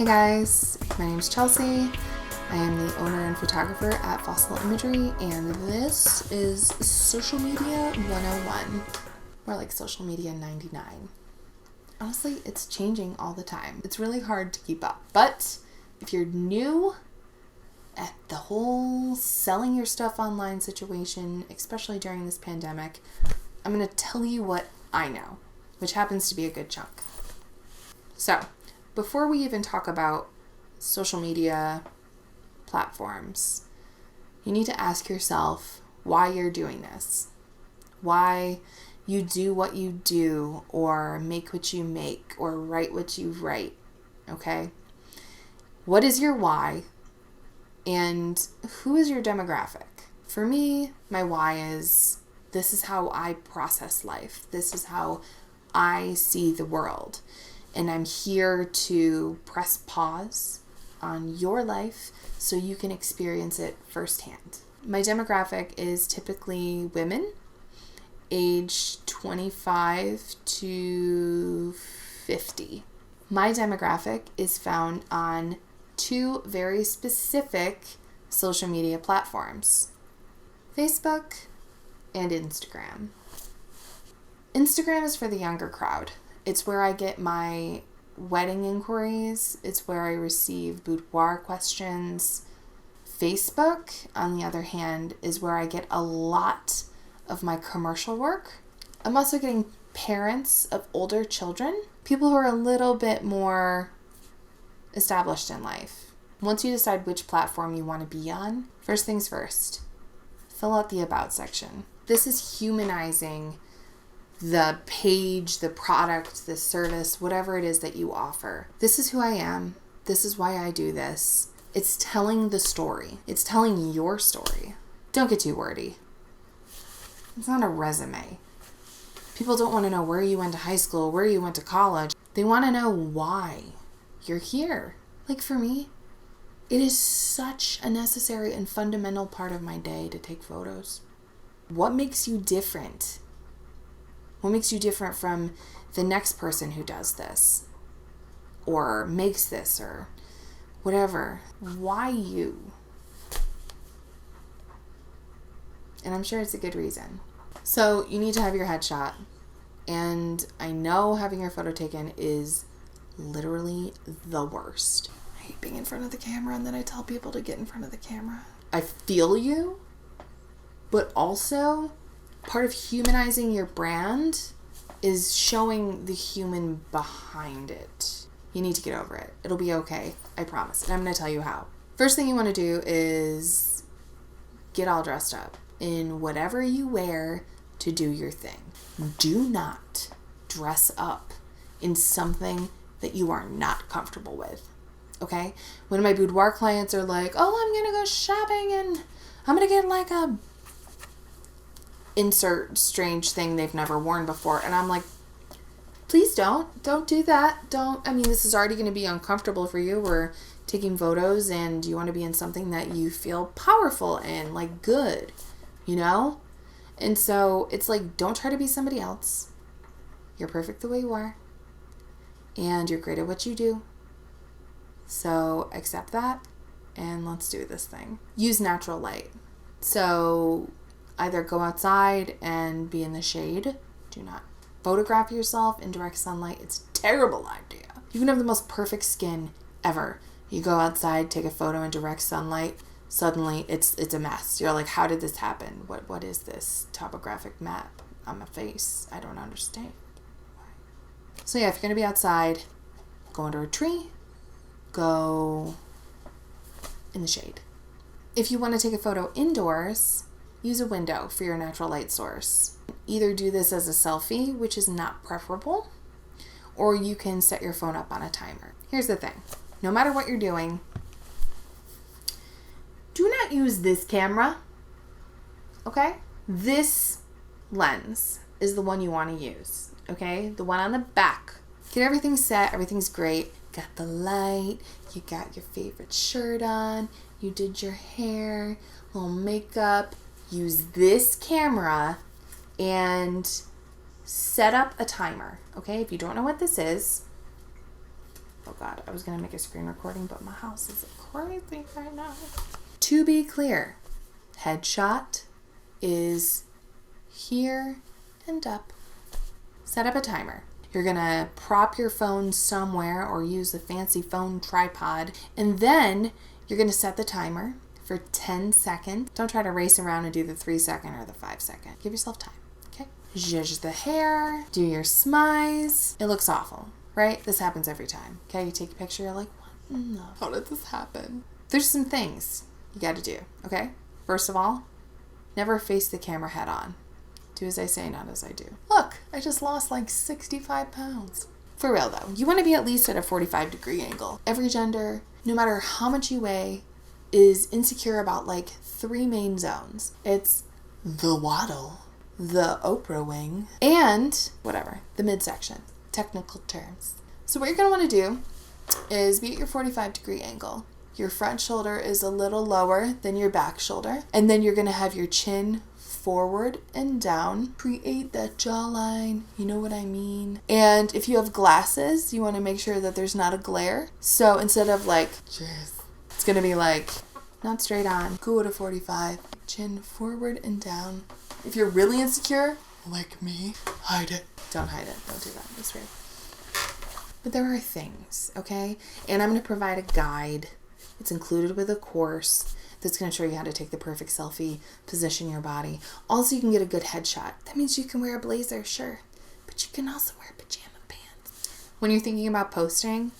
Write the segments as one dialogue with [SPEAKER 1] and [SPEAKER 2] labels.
[SPEAKER 1] Hey guys, my name is Chelsea. I am the owner and photographer at Fossil Imagery, and this is Social Media 101, or like Social Media 99. Honestly, it's changing all the time. It's really hard to keep up, but if you're new at the whole selling your stuff online situation, especially during this pandemic, I'm going to tell you what I know, which happens to be a good chunk. So, before we even talk about social media platforms, you need to ask yourself why you're doing this, why you do what you do, or make what you make, or write what you write, okay? What is your why, and who is your demographic? For me, my why is, this is how I process life. This is how I see the world. And I'm here to press pause on your life so you can experience it firsthand. My demographic is typically women, age 25 to 50. My demographic is found on two very specific social media platforms, Facebook and Instagram. Instagram is for the younger crowd. It's where I get my wedding inquiries. It's where I receive boudoir questions. Facebook, on the other hand, is where I get a lot of my commercial work. I'm also getting parents of older children, people who are a little bit more established in life. Once you decide which platform you want to be on, first things first, fill out the About section. This is humanizing the page, the product, the service, whatever it is that you offer. This is who I am. This is why I do this. It's telling the story. It's telling your story. Don't get too wordy. It's not a resume. People don't want to know where you went to high school, where you went to college. They want to know why you're here. Like for me, it is such a necessary and fundamental part of my day to take photos. What makes you different? What makes you different from the next person who does this or makes this or whatever? Why you? And I'm sure it's a good reason. So you need to have your headshot. And I know having your photo taken is literally the worst. I hate being in front of the camera and then I tell people to get in front of the camera. I feel you, but also part of humanizing your brand is showing the human behind it. You need to get over it. It'll be okay. I promise. And I'm going to tell you how. First thing you want to do is get all dressed up in whatever you wear to do your thing. Do not dress up in something that you are not comfortable with. Okay? When my boudoir clients are like, oh, I'm going to go shopping and I'm going to get like a insert strange thing they've never worn before. And I'm like, please don't do that. This is already going to be uncomfortable for you. We're taking photos and you want to be in something that you feel powerful in, like good, you know? And so it's like, don't try to be somebody else. You're perfect the way you are. And you're great at what you do. So accept that and let's do this thing. Use natural light. So either go outside and be in the shade. Do not photograph yourself in direct sunlight. It's a terrible idea. You can have the most perfect skin ever. You go outside, take a photo in direct sunlight. Suddenly, it's a mess. You're like, how did this happen? What is this topographic map on my face? I don't understand. So yeah, if you're going to be outside, go under a tree. Go in the shade. If you want to take a photo indoors, use a window for your natural light source. Either do this as a selfie, which is not preferable, or you can set your phone up on a timer. Here's the thing. No matter what you're doing, do not use this camera, okay? This lens is the one you want to use, okay? The one on the back. Get everything set. Everything's great. Got the light. You got your favorite shirt on. You did your hair, little makeup. Use this camera and set up a timer, okay? If you don't know what this is, Oh God, I was gonna make a screen recording, but my house is crazy right now. To be clear, headshot is here and up. Set up a timer. You're gonna prop your phone somewhere or use a fancy phone tripod, and then you're gonna set the timer for 10 seconds. Don't try to race around and do the 3-second or the 5-second. Give yourself time, okay? Zhuzh the hair, do your smize. It looks awful, right? This happens every time, okay? You take a picture, you're like, what in the, how did this happen? There's some things you gotta do, okay? First of all, never face the camera head on. Do as I say, not as I do. Look, I just lost like 65 pounds. For real though, you wanna be at least at a 45-degree angle. Every gender, no matter how much you weigh, is insecure about like 3 main zones. It's the waddle, the Oprah wing, and whatever, the midsection, technical terms. So what you're gonna wanna do is be at your 45-degree angle. Your front shoulder is a little lower than your back shoulder, and then you're gonna have your chin forward and down. Create that jawline, you know what I mean? And if you have glasses, you wanna make sure that there's not a glare. So instead of like, cheers, it's gonna be like, not straight on, go to 45, chin forward and down. If you're really insecure, like me, hide it. Don't hide it, don't do that, it's weird. But there are things, okay? And I'm gonna provide a guide. It's included with a course that's gonna show you how to take the perfect selfie, position your body. Also, you can get a good headshot. That means you can wear a blazer, sure, but you can also wear pajama pants. When you're thinking about posting,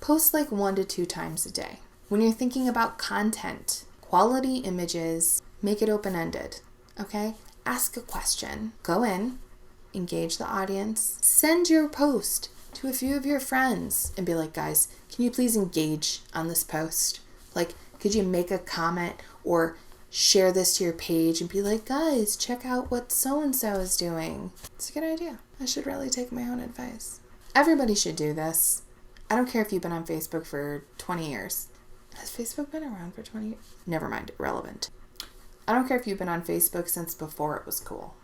[SPEAKER 1] post like 1 to 2 times a day. When you're thinking about content, quality images, make it open-ended, okay? Ask a question. Go in, engage the audience, send your post to a few of your friends and be like, guys, can you please engage on this post? Like, could you make a comment or share this to your page and be like, guys, check out what so-and-so is doing. It's a good idea. I should really take my own advice. Everybody should do this. I don't care if you've been on Facebook for 20 years. Has Facebook been around for 20 years? Never mind, irrelevant. I don't care if you've been on Facebook since before it was cool.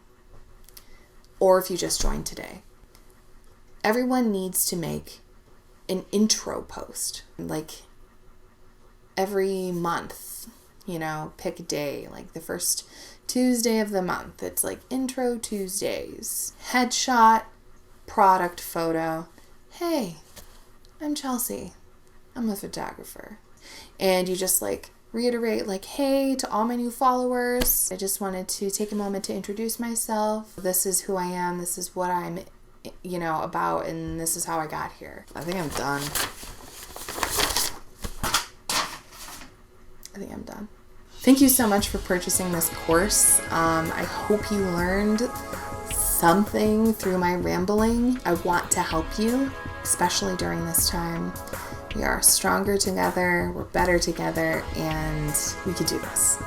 [SPEAKER 1] Or if you just joined today. Everyone needs to make an intro post. Like every month, you know, pick a day. Like the first Tuesday of the month. It's like Intro Tuesdays. Headshot, product photo. Hey, I'm Chelsea. I'm a photographer. And you just like reiterate like, hey, to all my new followers, I just wanted to take a moment to introduce myself. This is who I am. This is what I'm, you know, about, and this is how I got here. I think I'm done. Thank you so much for purchasing this course. I hope you learned something through my rambling. I want to help you, especially during this time. We are stronger together, we're better together, and we can do this.